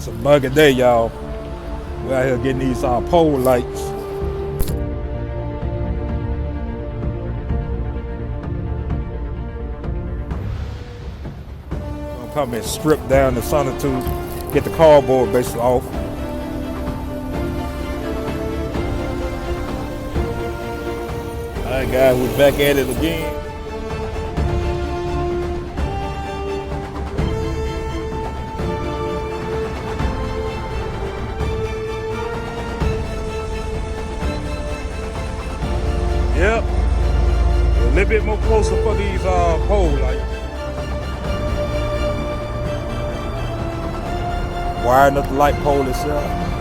It's a buggy day, y'all. We're out here getting these pole lights. Gonna come and strip down the sonotube, get the cardboard basically off. Alright guys, we're back at it again. Yep. A little bit more closer for these pole lights. Wiring up the light pole itself.